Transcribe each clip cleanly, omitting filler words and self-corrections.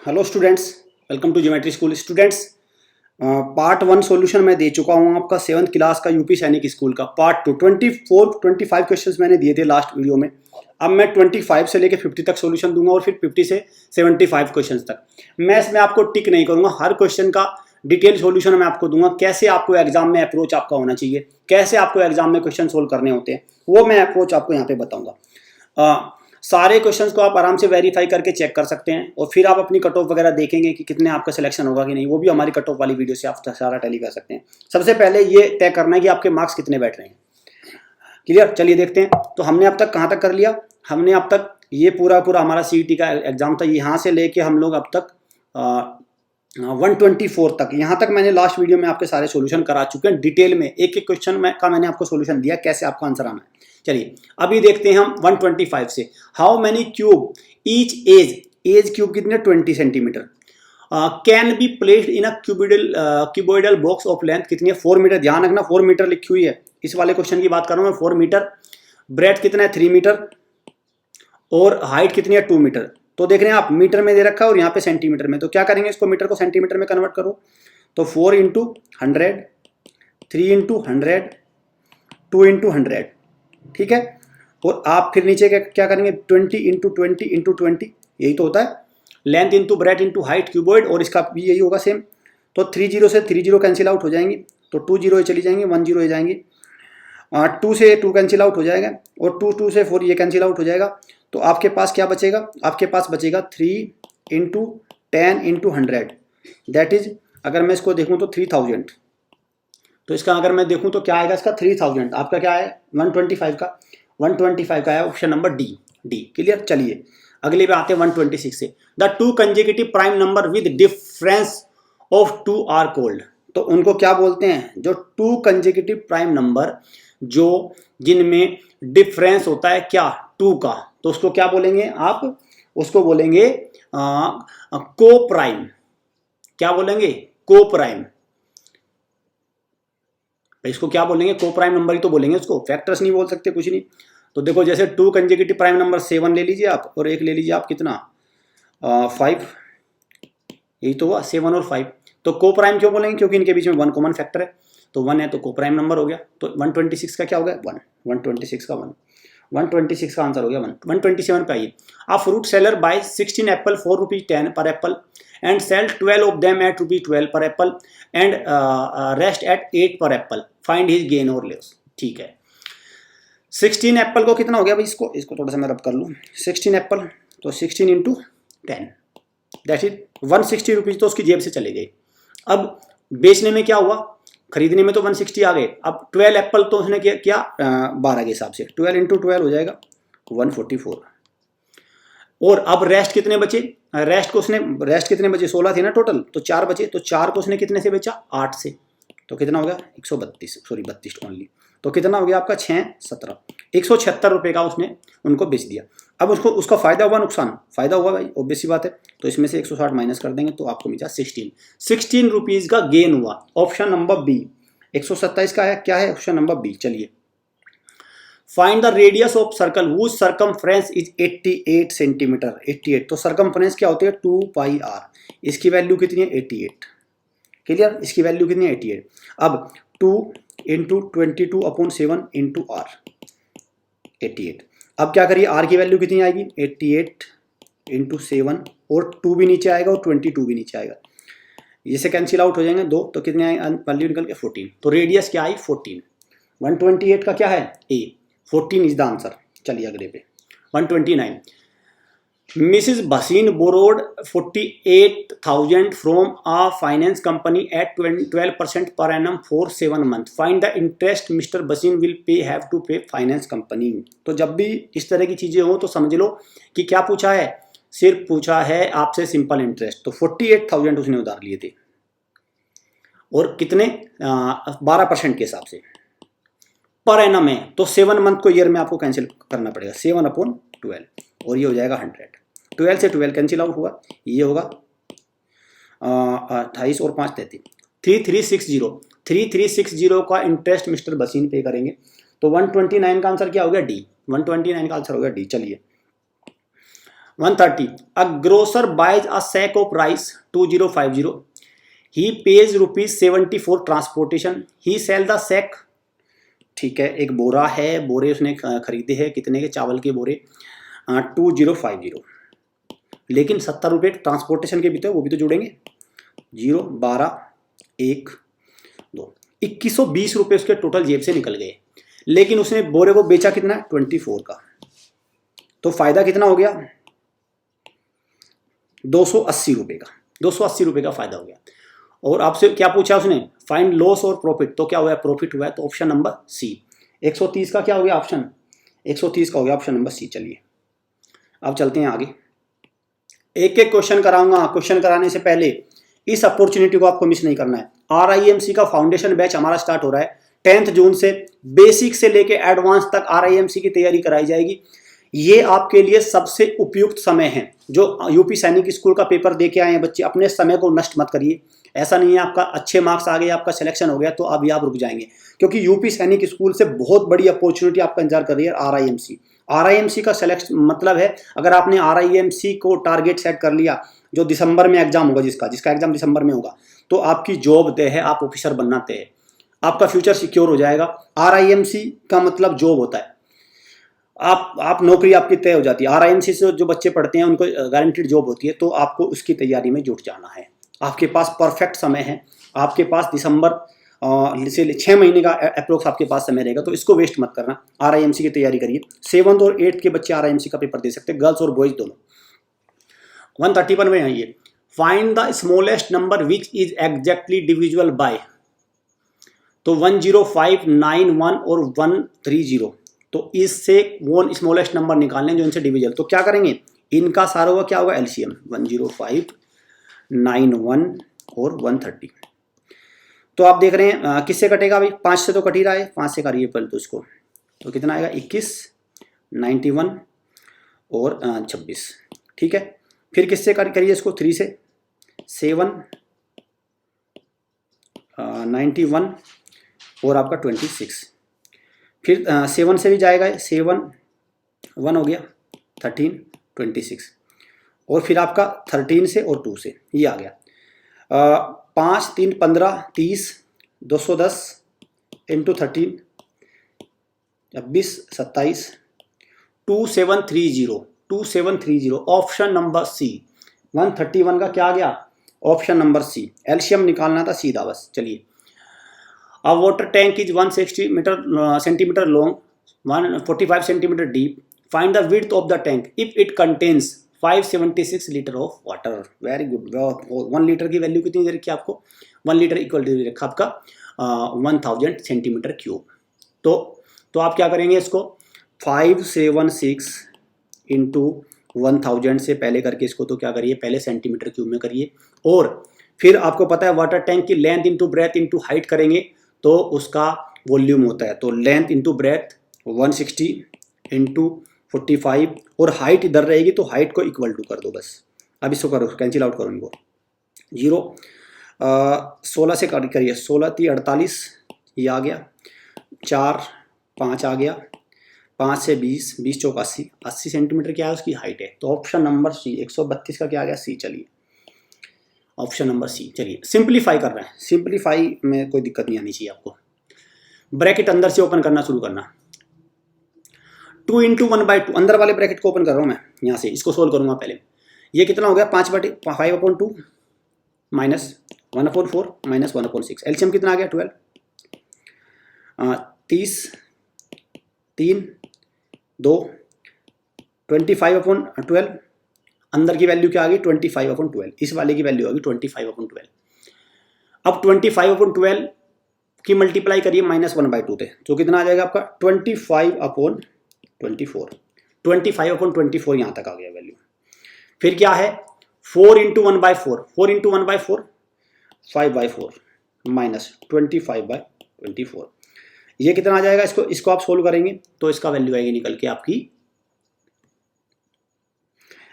Hello students, welcome to geometry school. Students, part 1 solution मैं दे चुका हूँ आपका 7th क्लास का यूपी सैनिक स्कूल का। पार्ट 2 24-25 क्वेश्चंस मैंने दिए थे लास्ट वीडियो में। अब मैं 25 से लेके 50 तक सॉल्यूशन दूंगा और फिर 50 से 75 क्वेश्चंस तक। मैं इसमें आपको टिक नहीं करूँगा, हर क्वेश्चन का डिटेल सॉल्यूशन मैं आपको दूंगा। कैसे आपको एग्जाम में अप्रोच आपका होना चाहिए, कैसे आपको एग्जाम में क्वेश्चन सोल्व करने होते हैं, वो मैं अप्रोच आपको यहाँ पे बताऊँगा। सारे क्वेश्चंस को आप आराम से वेरीफाई करके चेक कर सकते हैं और फिर आप अपनी कट ऑफ वगैरह देखेंगे कि कितने आपका सिलेक्शन होगा कि नहीं। वो भी हमारी कट ऑफ वाली वीडियो से आप सारा टैली कर सकते हैं। सबसे पहले ये तय करना है कि आपके मार्क्स कितने बैठ रहे हैं। क्लियर? चलिए देखते हैं। तो हमने अब तक कहाँ तक कर लिया? हमने अब तक ये पूरा हमारा CET का एग्जाम था, यहाँ से लेके हम लोग अब तक 124 तक, यहाँ तक मैंने लास्ट वीडियो में आपके सारे सॉल्यूशन करा चुके हैं डिटेल में। एक एक क्वेश्चन का मैंने आपको सॉल्यूशन दिया, कैसे आपका आंसर आना है। चलिए अभी देखते हैं हम 125 से। How many cube each edge cube कितने 20 centimetre can be placed in a cuboidal box of length कितनी है 4 मीटर। ध्यान रखना 4 मीटर लिखी हुई है, इस वाले क्वेश्चन की बात कर रहा हूँ मैं। 4 मीटर, ब्रेथ कितना है 3 मीटर और हाइट कितनी है 2 मीटर। तो देख रहे हैं आप, मीटर में दे रखा है और यहाँ पे सेंटीमीटर में। तो क्या करेंगे, इसको मीटर को सेंटीमीटर में कन्वर्ट करो। तो 4 × 100, 3 × 100, 2 × 100, ठीक है। और आप फिर नीचे क्या करेंगे, 20 × 20 × 20, यही तो होता है। Length into breath into height cuboid, और इसका भी यही होगा सेम। तो 3 0 से 3 0 कैंसिल आउट हो जाएंगे, तो 2 0 चली जाएंगे, 1 0 ये जाएंगे। 2 से 2 कैंसिल आउट हो जाएगा और 2 से 4 ये कैंसिल आउट हो जाएगा। तो आपके पास क्या बचेगा, आपके पास बचेगा 3 × 10 × 100, दैट इज, अगर मैं इसको देखूँ तो 3000। तो इसका अगर मैं देखूं तो क्या आएगा, इसका 3000। आपका क्या है 125 का है ऑप्शन नंबर डी। क्लियर? चलिए अगले पे आते हैं 126 से। The 2 consecutive prime number with difference of 2 are called. तो उनको क्या बोलते हैं, जो 2 कंसेक्यूटिव प्राइम नंबर जो जिनमें डिफरेंस होता है क्या 2 का, तो उसको क्या बोलेंगे आप, उसको बोलेंगे को प्राइम। क्या बोलेंगे, को प्राइम। इसको क्या बोलेंगे, को प्राइम नंबर ही तो बोलेंगे उसको, फैक्टर्स नहीं बोल सकते, कुछ नहीं। तो देखो जैसे 2 कंसेक्यूटिव प्राइम नंबर 7 ले लीजिए आप, और एक ले लीजिए आप कितना 5, यही तो हुआ 7 और 5। तो को प्राइम क्यों बोलेंगे, क्योंकि इनके बीच में 1 कॉमन फैक्टर है। तो 1 है तो को प्राइम नंबर हो गया। तो 126 का क्या हो गया 1, 126 का 1, 126 का आंसर हो गया 1। 127 पे आइए। A fruit seller buy 16 apple 4 rupees 10 per apple and sell 12 of them at rupees 12 per apple and rest at 8 per apple. Find his gain or loss. ठीक है, 16 एप्पल को कितना हो गया भाई, इसको थोड़ा सा मैं रब कर लूँ। 16 एप्पल, तो 16 × 10, दैट इज 160 रुपीज तो उसकी जेब से चले गए। अब बेचने में क्या हुआ, खरीदने में तो 160 आ गए। अब 12 एप्पल तो उसने किया 12 के हिसाब से, 12 × 12 हो जाएगा 144। और अब रेस्ट कितने बचे, रेस्ट कितने बचे, 16 थे ना टोटल, तो 4 बचे। तो 4 को उसने कितने से बेचा, 8 से। तो कितना हो गया 32 ओनली। तो कितना हो गया आपका 6 17, 176 रुपये का उसने उनको बेच दिया। अब उसका फायदा हुआ नुकसान, फायदा हुआ भाई, ऑब्वियस सी बात है। तो इसमें से 160 माइनस कर देंगे तो आपको मिला 16 रुपीज का गेन हुआ। Option number B. 127 का है, क्या है ऑप्शन नंबर बी। चलिए, find the radius of circle whose circumference is 88 centimetre. 88, तो सर्कमफ्रेंस क्या होती है 2 पाई r। इसकी वैल्यू कितनी है 88। क्लियर? इसकी वैल्यू कितनी है 88। अब 2 × 22/7 × r 88। अब क्या करिए, r की वैल्यू कितनी आएगी 88 × 7, और 2 भी नीचे आएगा और 22 भी नीचे आएगा। इसे कैंसिल आउट हो जाएंगे 2, तो कितने आए वैल्यू निकल के 14। तो रेडियस क्या आई 14। 128 का क्या है ए, 14 इज द आंसर। चलिए अगले पे 129। Mrs Bhasin borrowed 48,000 from a finance company at 12% per annum for 7 month. Find the interest Mr Bhasin will pay have to pay finance company. तो जब भी इस तरह की चीजें हो तो समझ लो कि क्या पूछा है, सिर्फ पूछा है आपसे सिंपल इंटरेस्ट। तो 48,000 उसने उधार लिए थे, और कितने 12% के हिसाब से पर एनम है। तो 7 मंथ को ईयर में आपको कैंसिल करना पड़ेगा, 7/12, और ये हो जाएगा 100। 12 से 12 कैंसिल आउट हुआ, ये होगा 28 और 5 33, 3360 का इंटरेस्ट मिस्टर भसीन पे करेंगे। तो 129 का आंसर क्या हो गया डी। 129 का आंसर हो गया डी। चलिए 130, a grocer buys a sack of rice 2050, he pays ₹74 transportation, he sell the sack। ठीक है, एक बोरा है, बोरे उसने खरीदे हैं, कितने के चावल के बोरे 2050, लेकिन 70 रुपये ट्रांसपोर्टेशन के भी तो, वो भी तो जोड़ेंगे, 0 12 1 2 2120 रुपये उसके टोटल जेब से निकल गए, लेकिन उसने बोरे को बेचा कितना, 24 का। तो फायदा कितना हो गया, 280 रुपये का, 280 रुपये का फायदा हो गया। और आपसे क्या पूछा उसने, फाइंड लॉस और प्रॉफिट, तो क्या हुआ, प्रॉफिट हुआ है, तो ऑप्शन नंबर सी। 130 का क्या हो गया ऑप्शन, 130 का हो गया ऑप्शन नंबर सी। चलिए अब चलते हैं आगे, एक एक क्वेश्चन कराऊंगा। क्वेश्चन कराने से पहले इस अपॉर्चुनिटी को आपको मिस नहीं करना है। RIMC का फाउंडेशन बैच हमारा स्टार्ट हो रहा है 10 जून से। बेसिक से लेके एडवांस तक RIMC की तैयारी कराई जाएगी। ये आपके लिए सबसे उपयुक्त समय है। जो यूपी सैनिक स्कूल का पेपर दे के आए हैं बच्चे, अपने समय को नष्ट मत करिए। ऐसा नहीं है आपका अच्छे मार्क्स आ गए, आपका सिलेक्शन हो गया तो अभी आप रुक जाएंगे, क्योंकि यूपी सैनिक स्कूल से बहुत बड़ी अपॉर्चुनिटी आपका इंतजार कर रही है RIMC। RIMC का सिलेक्शन मतलब है, अगर आपने RIMC को टारगेट सेट कर लिया, जो दिसंबर में एग्जाम होगा, जिसका एग्जाम दिसंबर में होगा, तो आपकी जॉब तय है, आप ऑफिसर बनना तय है, आपका फ्यूचर सिक्योर हो जाएगा। RIMC का मतलब जॉब होता है, आप नौकरी आपकी तय हो जाती है। RIMC से जो बच्चे पढ़ते हैं उनको गारंटीड जॉब होती है, तो आपको उसकी तैयारी में जुट जाना है। आपके पास परफेक्ट समय है, आपके पास दिसंबर से 6 महीने का अप्रोक्स आपके पास समय रहेगा, तो इसको वेस्ट मत करना। RIMC की तैयारी करिए। 7th और 8th के बच्चे RIMC का पेपर दे सकते हैं, गर्ल्स और बॉयज दोनों। 131 में आइए, find the smallest number which is exactly divisible by. तो 10591 और 130, तो इससे वो स्मॉलेस्ट नंबर निकालने जो इनसे डिविजल। तो क्या करेंगे, इनका सारा हुआ क्या होगा, LCM 10591 और 130। तो आप देख रहे हैं किससे कटेगा, अभी 5 से तो कट ही रहा है, 5 से करिए पहले तो इसको, तो कितना आएगा 21, 91 और 26। ठीक है, फिर किससे करिए इसको, 3 से 7, 91 और आपका 26। फिर 7 से भी जाएगा, 7 1 हो गया, 13 26, और फिर आपका 13 से और 2 से ये आ गया। 5 3 15 30, 210 इंटू 13 26 27, 2730 ऑप्शन नंबर सी। 131 का क्या आ गया, ऑप्शन नंबर सी। LCM निकालना था सीधा बस। चलिए, A water tank is 160 centimeter long, 145 centimeter deep. Find the width of the tank if it contains 576 liter of water. Very good. 1 litre की वैल्यू कितनी दे रखी है आपको, 1 लीटर इक्वल दे रखा आपका 1000 सेंटीमीटर क्यूब। तो आप क्या करेंगे, इसको 576 इंटू 1000 से पहले करके इसको तो क्या करिए, पहले सेंटीमीटर क्यूब में करिए, और फिर आपको पता है वाटर टैंक की length into breath into height करेंगे तो उसका वॉल्यूम होता है। तो लेंथ इंटू ब्रेथ 160 इंटू 45, और हाइट इधर रहेगी तो हाइट को इक्वल टू कर दो बस। अब इसको करो, कैंसिल आउट करो इनको, 0 16 से करिए, 16 3 48 ये आ गया, 4 5 आ गया, 5 से 20 20 चौक 80 सेंटीमीटर क्या है उसकी हाइट है। तो ऑप्शन नंबर सी। 132 का क्या आ गया, सी। चलिए ऑप्शन नंबर सी। चलिए सिंप्लीफाई कर रहे हैं, सिंप्लीफाई में कोई दिक्कत नहीं आनी चाहिए आपको। ब्रैकेट अंदर से ओपन करना शुरू करना, 2 इंटू 1/2, अंदर वाले ब्रैकेट को ओपन कर रहा हूँ मैं यहाँ से, इसको सोल्व करूँगा पहले। ये कितना हो गया, 5/2 माइनस 1/4 माइनस 1/6। LCM कितना आ गया, 12, 30 3 2 25/12। अंदर की वैल्यू क्या आ गई, 25/12। इस वाले की वैल्यू आ गई 25/12। अब 25/12 की मल्टीप्लाई करिए -1/2 थे, तो कितना आ जाएगा आपका 25/24। 25/24 यहाँ तक आ गया वैल्यू। फिर क्या है, 4 इंटू 1/4, 4 इंटू 1/4 5/4 माइनस 25/24। ये कितना आ जाएगा, इसको आप सोल्व करेंगे तो इसका वैल्यू आएगी निकल के आपकी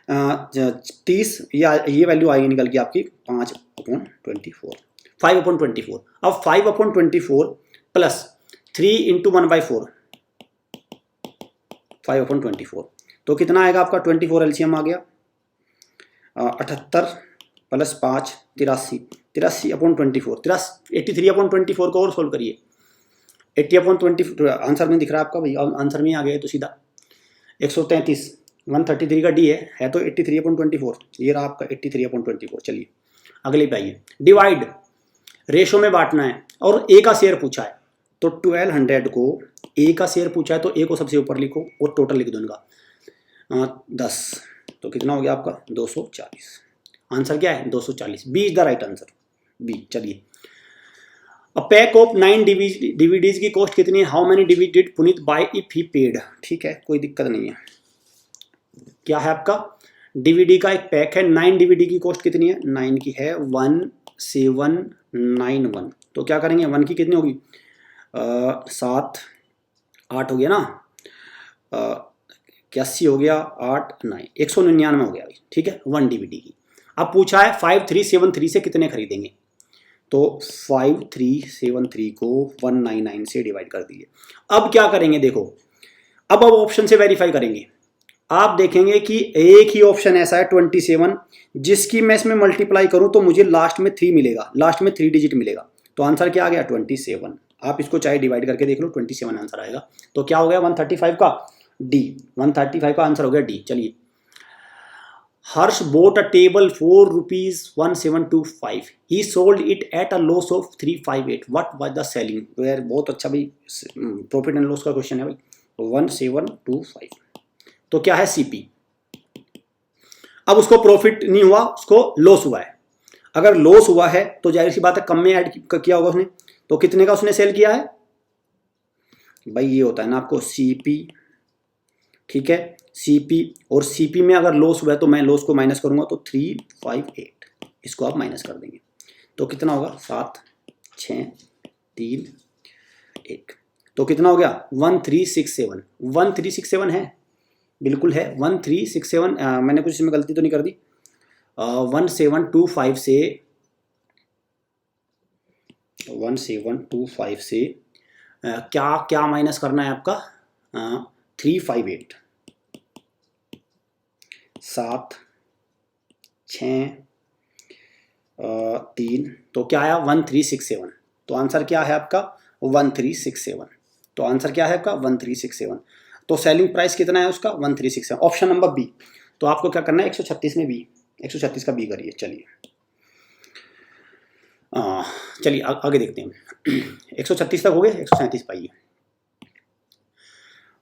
30, या ये वैल्यू आएगी निकल के आपकी 5/24, 5/24। अब 5/24 प्लस 3 इंटू 1/4 5/24, तो कितना आएगा आपका 24। LCM आ गया 78 प्लस 5 83, 83/24, 83/24 को और सोल्व करिए। 80/24 आंसर में दिख रहा है आपका भाई, आंसर में आ गया तो सीधा 133, 133 का डी है तो 83/24, ये रहा आपका 83/24। चलिए अगले पे आइए। डिवाइड, रेशो में बांटना है और ए का शेयर पूछा है, तो 1200 को ए का शेयर पूछा है तो ए को सबसे ऊपर लिखो और टोटल लिख दो इनका 10, तो कितना हो गया आपका 240। आंसर क्या है 240, B is the right answer, B. चलिए, अ पैक ऑफ 9 डीवीडीज की कॉस्ट कितनी है? How many DVD did Puneet buy if he paid? ठीक है, कोई दिक्कत नहीं है। क्या है आपका डीवीडी का एक पैक है, 9 डीवीडी की कॉस्ट कितनी है? 9 की है 1791। तो क्या करेंगे, 1 की कितनी होगी 7 8 हो गया ना, 81 हो गया, 8 9 199 हो गया। ठीक है, 1 डीवीडी की। अब पूछा है 5373 से कितने खरीदेंगे, तो 5373 को 199 से डिवाइड कर दीजिए। अब क्या करेंगे, देखो अब ऑप्शन से वेरीफाई करेंगे। आप देखेंगे कि एक ही ऑप्शन ऐसा है 27, जिसकी मैं इसमें मल्टीप्लाई करूं तो मुझे लास्ट में 3 मिलेगा, लास्ट में 3 डिजिट मिलेगा। तो आंसर क्या आ गया 27। आप इसको चाहे डिवाइड करके देख लो, 27 आंसर आएगा। तो क्या हो गया 135 का डी, 135 का आंसर हो गया डी। चलिए, हर्ष bought a table for ₹1725. He sold it at a loss of 358. What was the selling? यार बहुत अच्छा भाई, प्रॉफिट एंड लॉस का क्वेश्चन है भाई। 1725, तो क्या है सीपी। अब उसको प्रॉफिट नहीं हुआ, उसको लॉस हुआ है। अगर लॉस हुआ है तो जाहिर सी बात है कम में ऐड किया होगा उसने, तो कितने का उसने सेल किया है भाई, ये होता है ना आपको सीपी। ठीक है, सीपी, और सीपी में अगर लॉस हुआ है तो मैं लॉस को माइनस करूंगा तो 358, इसको आप माइनस कर देंगे तो कितना होगा 7 6 3 1, तो कितना हो गया 1367। 1367 है, बिल्कुल है 1367। मैंने कुछ इसमें गलती तो नहीं कर दी। 1725 से 1725 से क्या क्या माइनस करना है आपका 358, 7 6 3, तो क्या आया 1367। तो आंसर क्या है आपका 1367। तो आंसर क्या है आपका 1367। तो सेलिंग प्राइस कितना है उसका 1367, ऑप्शन नंबर बी। तो आपको क्या करना है 136 में बी, 136 का बी करिए। चलिए चलिए आगे देखते हैं। 136 तक हो गए, 137 पाइए।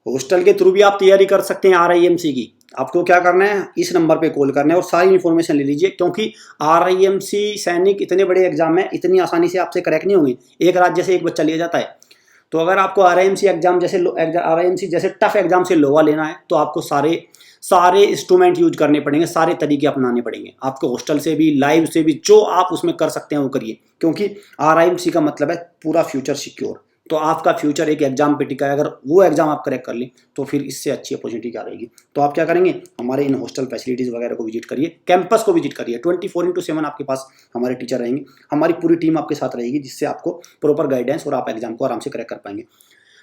हॉस्टल के थ्रू भी आप तैयारी कर सकते हैं RIMC की। आपको क्या करना है, इस नंबर पे कॉल करना है और सारी इन्फॉर्मेशन ले लीजिए, क्योंकि RIMC सैनिक इतने बड़े एग्जाम है, इतनी आसानी से आपसे क्रैक नहीं होंगे। एक रात जैसे एक बच्चा लिया जाता है। तो अगर आपको RIMC एग्जाम जैसे RIMC जैसे टफ एग्जाम से लोहा लेना है तो आपको सारे इंस्ट्रूमेंट यूज करने पड़ेंगे, सारे तरीके अपनाने पड़ेंगे आपको। हॉस्टल से भी, लाइव से भी, जो आप उसमें कर सकते हैं वो करिए, क्योंकि RIMC का मतलब है पूरा फ्यूचर सिक्योर। तो आपका फ्यूचर एक एग्जाम पे टिका है। अगर वो एग्जाम आप क्रैक कर लें तो फिर इससे अच्छी अपॉर्चुनिटी क्या रहेगी। तो आप क्या करेंगे, हमारे इन हॉस्टल फैसिलिटीज़ वगैरह को विजिट करिए, कैंपस को विजिट करिए। 24/7 आपके पास हमारे टीचर रहेंगे, हमारी पूरी टीम आपके साथ रहेगी, जिससे आपको प्रॉपर गाइडेंस और आप एग्जाम को आराम से क्रैक कर पाएंगे।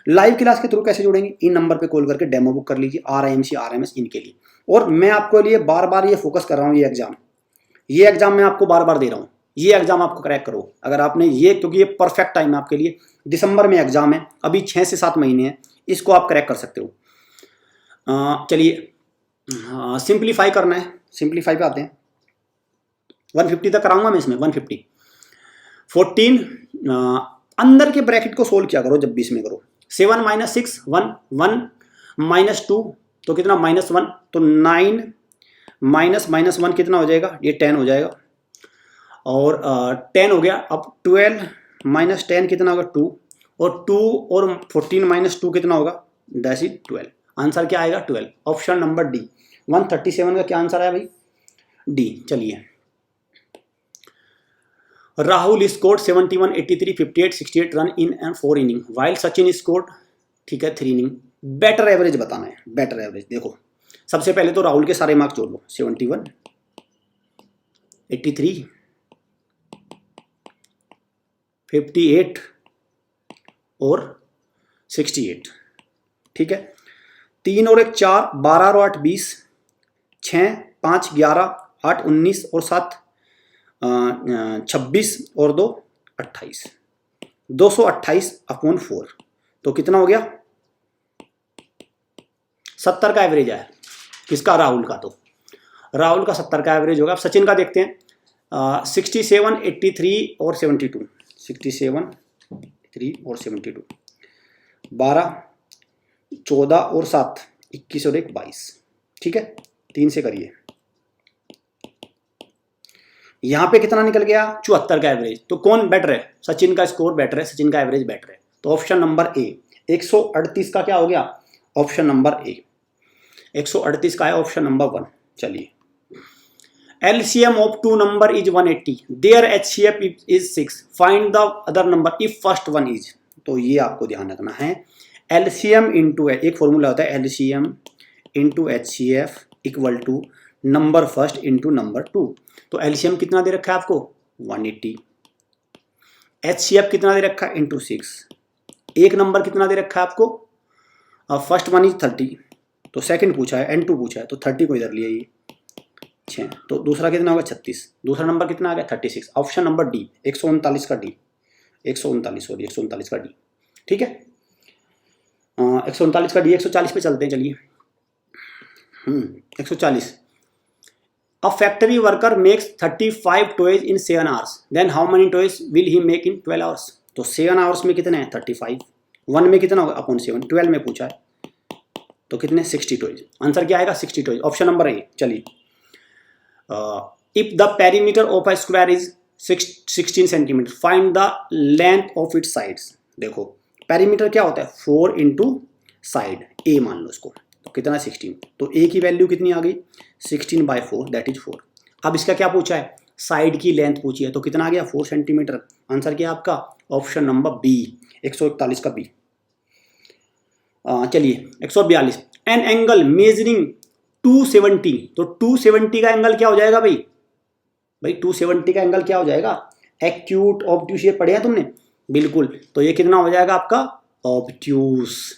लाइव क्लास के थ्रू कैसे जुड़ेंगे, इन नंबर पे कॉल करके डेमो बुक कर लीजिए RIMC RMS इनके लिए। और मैं आपको लिए बार बार ये फोकस कर रहा हूँ, ये एग्जाम मैं आपको बार बार दे रहा हूँ, ये एग्जाम आपको क्रैक करो। अगर आपने ये, क्योंकि ये परफेक्ट टाइम है आपके लिए, दिसंबर में एग्जाम है, अभी 6 से 7 महीने हैं, इसको आप क्रैक कर सकते हो। चलिए सिंप्लीफाई करना है, सिंप्लीफाई पे आते हैं। 150 तक कराऊंगा मैं इसमें, 150 14 अंदर के ब्रैकेट को सोल्व किया करो जब भी इसमें करो। 7 - 6 1 1 - 2 तो कितना -1, तो 9 -1 कितना हो जाएगा, ये 10 हो जाएगा। और 10 हो गया। अब 12 - 10 कितना होगा 2, और 2 और 14 - 2 कितना होगा, दैट इज 12। आंसर क्या आएगा 12, ऑप्शन नंबर डी। 137 का क्या आंसर आया भाई, डी। चलिए, Rahul scored 71 83 58 68 run in and 4 inning, while Sachin scored, ठीक है 3 इनिंग। बेटर एवरेज बताना है, बेटर एवरेज। देखो सबसे पहले तो राहुल के सारे मार्क्स जोड़ लो, 71 83 58 और 68, ठीक है। 3 और 1 4, 12 और 8 20, 6 5 11 8 19 और 7 26 और 2 28, 228/4। तो कितना हो गया? 70 का एवरेज है किसका? राहुल का। तो राहुल का 70 का एवरेज होगा। अब सचिन का देखते हैं। 67 83 और 72, 67 3 और 72, 12 14 और 7 21 और 1 22। ठीक है, 3 से करिए। यहां पे कितना निकल गया? 74 का एवरेज। तो कौन बेटर है? सचिन का स्कोर बेटर है, सचिन का एवरेज बेटर है। तो ऑप्शन नंबर ए 138 का क्या हो गया? ऑप्शन नंबर ए 138 का है ऑप्शन नंबर 1। चलिए, LCM of two number is 180, their HCF is 6, find the other number if first one is। तो ये आपको ध्यान रखना है। LCM इंटू एक फॉर्मूला होता है, LCM into HCF equal to number first into number 2। तो LCM कितना दे रखा है आपको? 180। HCF कितना दे रखा है? इंटू 6। एक नंबर कितना दे रखा है आपको? फर्स्ट वन इज 30, तो सेकंड पूछा है, N2 पूछा है, तो 30 को इधर लिया ये 6। तो दूसरा कितना होगा? 36। दूसरा नंबर कितना आ गया? 36। ऑप्शन नंबर डी 139 का डी, 139 सॉरी 139 का डी। ठीक है, 139 का डी। 140 पे चलते हैं। चलिए 140। A factory worker makes 35 toys in 7 hours, then how many toys will he make in 12 hours. तो 7 आवर्स में कितने हैं? 35। 1 में कितना होगा? अपॉन 7। 12 में पूछा है तो कितने? 60 टॉयज। आंसर क्या आएगा? 60 टॉयज। Option number A. चलिए, if the perimeter of a square is 16 centimetre, find the length of its sides. देखो पेरीमीटर क्या होता है? 4 इंटू साइड, ए मान लो इसको। तो कितना? 16। तो ए की वैल्यू कितनी आ गई? 16/4 दैट इज 4। अब इसका क्या पूछा है? साइड की लेंथ पूछी है। तो कितना आ गया? 4 सेंटीमीटर। आंसर क्या है आपका? ऑप्शन नंबर बी 141 का बी। चलिए 142। एन एंगल मेजरिंग 270, तो 270 का एंगल क्या हो जाएगा भाई? 270 का एंगल क्या हो जाएगा? एक्यूट ऑब्ट्यूस, ये पढ़े हैं तुमने? बिल्कुल। तो ये कितना हो जाएगा आपका? ऑब्ट्यूस।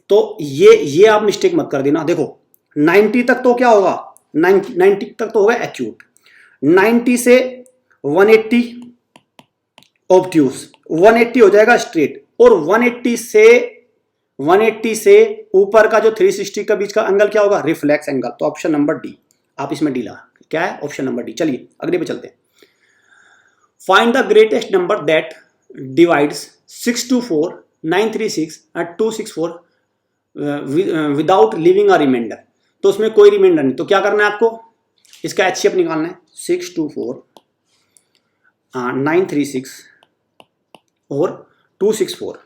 तो ये आप मिस्टेक मत कर देना। देखो 90 तक तो क्या होगा? 90 तक तो होगा एक्यूट, 90 से 180 ऑब्ट्यूस, 180 हो जाएगा स्ट्रेट, और 180 से ऊपर का जो 360 का बीच का एंगल क्या होगा? Reflex angle. तो ऑप्शन नंबर डी, आप इसमें डी ला, क्या है? Option number D. चलिए अगले पे चलते हैं। Find the greatest number that divides 624 936 और 264 विदाउट लिविंग अ रिमाइंडर। तो उसमें कोई रिमाइंडर नहीं, तो क्या करना है आपको? इसका HCF निकालना है। 624 936 और 264।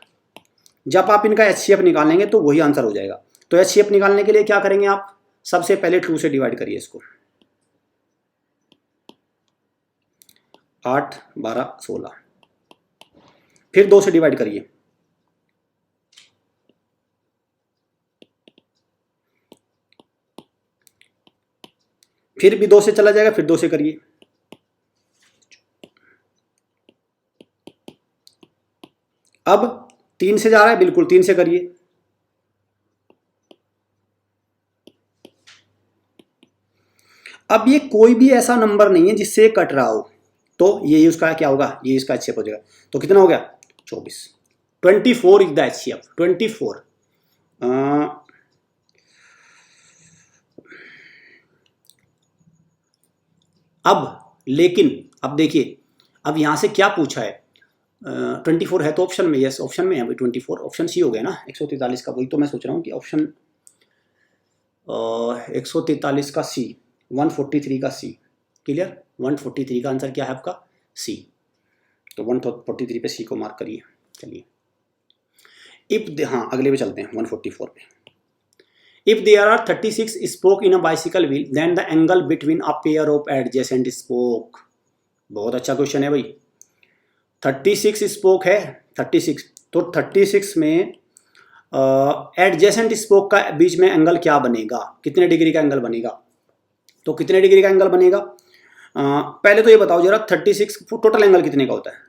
जब आप इनका HCF निकालेंगे तो वही आंसर हो जाएगा। तो HCF निकालने के लिए क्या करेंगे आप? सबसे पहले 2 से डिवाइड करिए इसको। 8 12 16, फिर 2 से डिवाइड करिए, फिर भी 2 से चला जाएगा, फिर 2 से करिए, अब 3 से जा रहा है, बिल्कुल 3 से करिए, अब ये कोई भी ऐसा नंबर नहीं है जिससे कट रहा हो, तो ये उसका क्या होगा? ये इसका HCF हो जाएगा। तो कितना हो गया? 24। 24 इज द HCF। 24। अब लेकिन अब देखिए, अब यहां से क्या पूछा है? 24 है तो ऑप्शन में, यस ऑप्शन में है भाई 24। ऑप्शन सी हो गया ना 143 का। वही तो मैं सोच रहा हूँ कि ऑप्शन 143 का सी, 143 का सी। क्लियर? 143 का आंसर क्या है आपका? सी। तो 143 पे सी को मार्क करिए। चलिए हाँ अगले पे चलते हैं 144 पे। If there are 36 spoke in a bicycle wheel, then the angle between a pair of adjacent spoke. बहुत अच्छा क्वेश्चन है भाई। 36 स्पोक है, 36, तो 36 में एडजेसेंट स्पोक का बीच में एंगल क्या बनेगा? कितने डिग्री का एंगल बनेगा? तो कितने डिग्री का एंगल बनेगा? पहले तो ये बताओ जरा, 36 टोटल एंगल कितने का होता है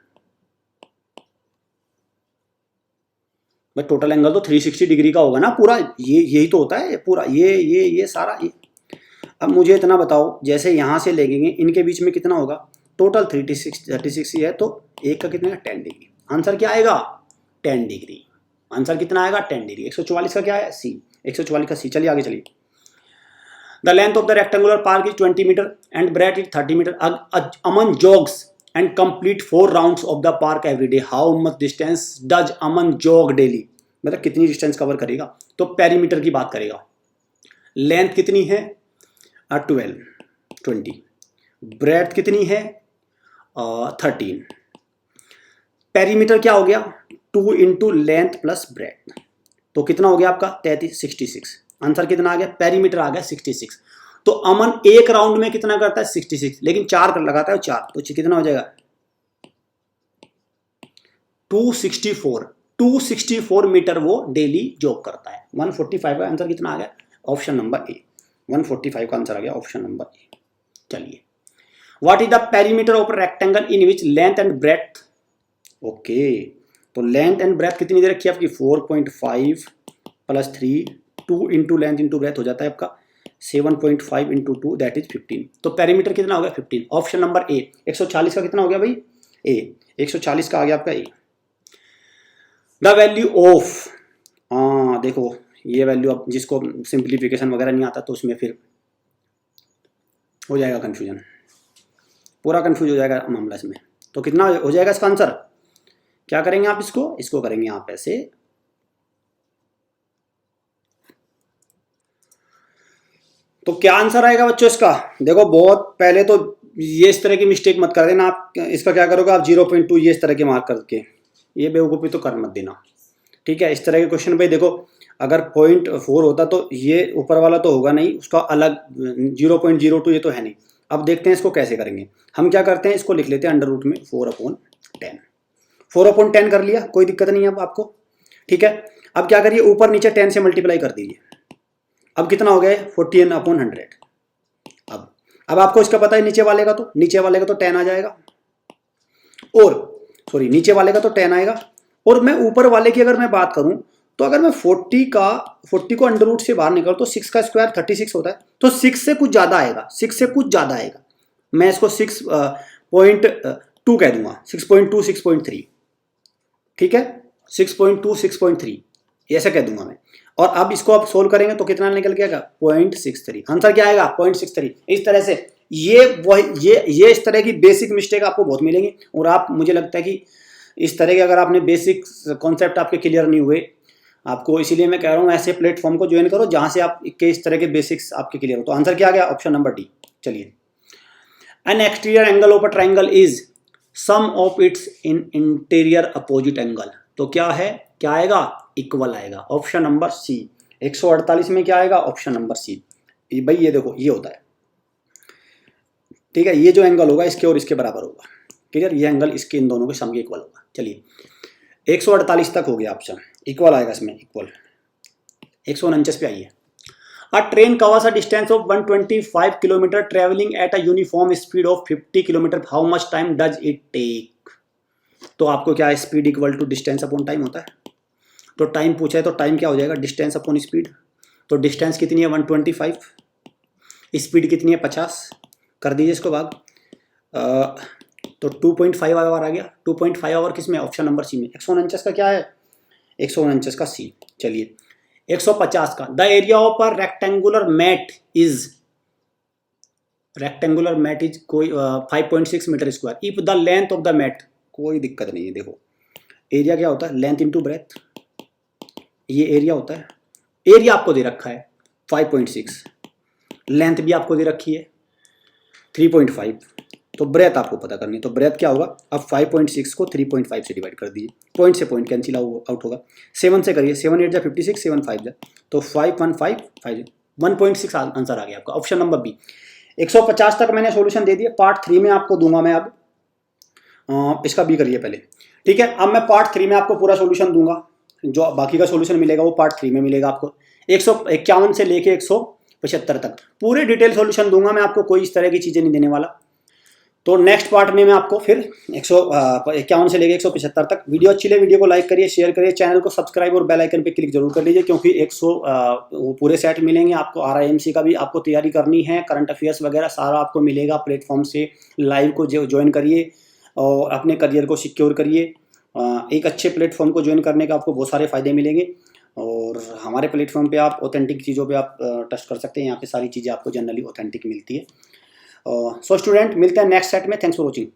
भाई? टोटल एंगल तो 360 डिग्री का होगा ना पूरा। ये यही तो होता है पूरा, ये सारा अब मुझे इतना बताओ, जैसे यहाँ से लेंगे इनके बीच में कितना होगा, टोटल 36 ही है, तो एक का कितना है 10 डिग्री। आंसर क्या आएगा 10 डिग्री। आंसर कितना आएगा 10 डिग्री। 144 का क्या है सी, 144 का सी। चलिए आगे चलिए। The length of the rectangular park is 20 metre and breadth is 30 metre. Aman jogs and complete 4 rounds of the park every day, how much distance does Aman jog daily. मतलब कितनी डिस्टेंस कवर करेगा, तो पेरीमीटर की बात करेगा। लेंथ कितनी है 20, breath कितनी है 13, पेरीमीटर क्या हो गया 2 इंटू लेंथ प्लस ब्रेथ, तो कितना हो गया आपका 66। आंसर कितना आ गया, पेरीमीटर आ गया 66। तो अमन एक राउंड में कितना करता है 66, लेकिन 4 कर लगाता है 4, तो कितना हो जाएगा 264 मीटर वो डेली जॉग करता है। 145 का आंसर कितना आ गया, ऑप्शन नंबर ए। 145 का आंसर आ गया ऑप्शन नंबर ए। चलिए, what is the perimeter of rectangle in which length and breadth. Okay, तो लेंथ एंड ब्रेथ कितनी दे रखी है आपकी 4.5 plus 3, 2 into length into breadth हो जाता है आपका 7.5 इंटू 2 दैट इज 15। तो पेरीमीटर कितना हो गया 15, ऑप्शन नंबर ए। 140 का कितना हो गया भाई ए, 140 का आ गया आपका ए। द वैल्यू ऑफ, देखो ये वैल्यू, अब जिसको सिंप्लीफिकेशन वगैरह नहीं आता तो उसमें फिर हो जाएगा कंफ्यूजन, पूरा कंफ्यूज हो जाएगा मामला इसमें। तो कितना हो जाएगा इसका आंसर, क्या करेंगे आप, इसको करेंगे आप ऐसे, तो क्या आंसर आएगा बच्चों इसका। देखो बहुत पहले तो ये इस तरह की मिस्टेक मत कर देना आप। इसका क्या करोगे आप 0.2 ये इस तरह के मार्क करके, ये बेवकूफ़ी तो कर मत देना, ठीक है। इस तरह के क्वेश्चन भाई देखो, अगर 0.4 होता तो ये ऊपर वाला तो होगा नहीं, उसका अलग 0.02 ये तो है नहीं। अब देखते हैं इसको कैसे करेंगे। हम क्या करते हैं, इसको लिख लेते हैं अंडर रूट में 4/10। 4/10 कर लिया, कोई दिक्कत नहीं है अब आपको, ठीक है। अब क्या करिए, ऊपर नीचे 10 से मल्टीप्लाई कर दीजिए। अब कितना हो गया 14/100। अब आपको इसका पता है नीचे वाले का, तो नीचे वाले का तो 10 आ जाएगा, और सॉरी नीचे वाले का तो 10 आएगा। और मैं ऊपर वाले की अगर मैं बात करूं, तो अगर मैं 40 को अंडर रूट से बाहर निकल तो 6 का स्क्वायर 36 होता है, तो 6 से कुछ ज़्यादा आएगा, 6 से कुछ ज़्यादा आएगा। मैं इसको 6.2 कह दूंगा, 6.2 6.3, ठीक है, 6.2 6.3 ऐसा कह दूंगा मैं। और अब इसको आप सोल्व करेंगे तो कितना निकल के आएगा 0.63। आंसर क्या आएगा 0.63। इस तरह से ये इस तरह की बेसिक मिस्टेक आपको बहुत मिलेंगी, और आप, मुझे लगता है कि इस तरह के अगर आपने बेसिक कॉन्सेप्ट आपके क्लियर नहीं हुए आपको, इसीलिए मैं कह रहा हूँ ऐसे प्लेटफॉर्म को ज्वाइन करो जहां से आप के इस तरह के बेसिक्स आपके क्लियर हो। तो आंसर क्या आ गया, ऑप्शन नंबर डी। चलिए, an exterior angle of a triangle is sum of its in interior opposite angle. तो क्या है, क्या आएगा, इक्वल आएगा, ऑप्शन नंबर सी। 148 में क्या आएगा, ऑप्शन नंबर सी। भाई ये देखो ये होता है, ठीक है, ये जो एंगल होगा इसके और इसके बराबर होगा, क्लियर, ये एंगल इसके इन दोनों के सम के इक्वल होगा। चलिए 148 तक हो गया ऑप्शन, इक्वल आएगा इसमें, इक्वल। 149 पे आइए। A train covers a distance of 125 kilometre travelling at a uniform speed of 50 kilometre, how much time does it take. तो आपको क्या है, speed equal to distance upon time होता है। तो टाइम पूछा है तो टाइम क्या हो जाएगा, डिस्टेंस अपॉन स्पीड। तो डिस्टेंस कितनी है 125, स्पीड कितनी है 50, कर दीजिए इसको भाग, तो 2.5 आवर आ गया। 2.5 आवर किस में, ऑप्शन नंबर सी में। 149 का क्या है, 149 का सी। चलिए 150 का, the area of a rectangular mat is कोई 5.6 metre square if the length of the mat. कोई दिक्कत नहीं है, देखो एरिया क्या होता है, लेंथ इंटू ब्रेथ, ये एरिया होता है। एरिया आपको दे रखा है 5.6, लेंथ भी आपको दे रखी है 3.5, तो ब्रेथ आपको पता करनी है। तो ब्रेथ क्या होगा, अब 5.6 को 3.5 से डिवाइड कर दीजिए, पॉइंट से पॉइंट कैंसिल आउट होगा। 7 से करिए, 7 8 जा 56, 7 5 जा, तो 515 1.6 आंसर आ गया आपका, ऑप्शन नंबर बी। 150 तक मैंने सॉल्यूशन दे दिया, पार्ट 3 में आपको दूंगा मैं। अब इसका बी करिए पहले, ठीक है। अब मैं पार्ट 3 में आपको पूरा सॉल्यूशन दूंगा, जो बाकी का सॉल्यूशन मिलेगा वो पार्ट 3 में मिलेगा आपको। 151 से लेके 175 तक पूरे डिटेल सॉल्यूशन दूंगा मैं आपको, कोई इस तरह की चीज़ें नहीं देने वाला। तो नेक्स्ट पार्ट में मैं आपको फिर 151 से लेके 175 तक। वीडियो अच्छी लगे वीडियो को लाइक करिए, शेयर करिए, चैनल को सब्सक्राइब और बेल आइकन पे क्लिक जरूर कर लीजिए, क्योंकि 100 पूरे सेट मिलेंगे आपको। RIMC का भी आपको तैयारी करनी है, करंट अफेयर्स वगैरह सारा आपको मिलेगा प्लेटफॉर्म से। लाइव को ज्वाइन करिए और अपने करियर को सिक्योर करिए। एक अच्छे प्लेटफॉर्म को ज्वाइन करने का आपको बहुत सारे फ़ायदे मिलेंगे, और हमारे प्लेटफॉर्म पे आप ऑथेंटिक चीज़ों पे आप टच कर सकते हैं। यहाँ पे सारी चीज़ें आपको जनरली ऑथेंटिक मिलती है। सो स्टूडेंट, मिलते हैं नेक्स्ट सेट में। Thanks for watching.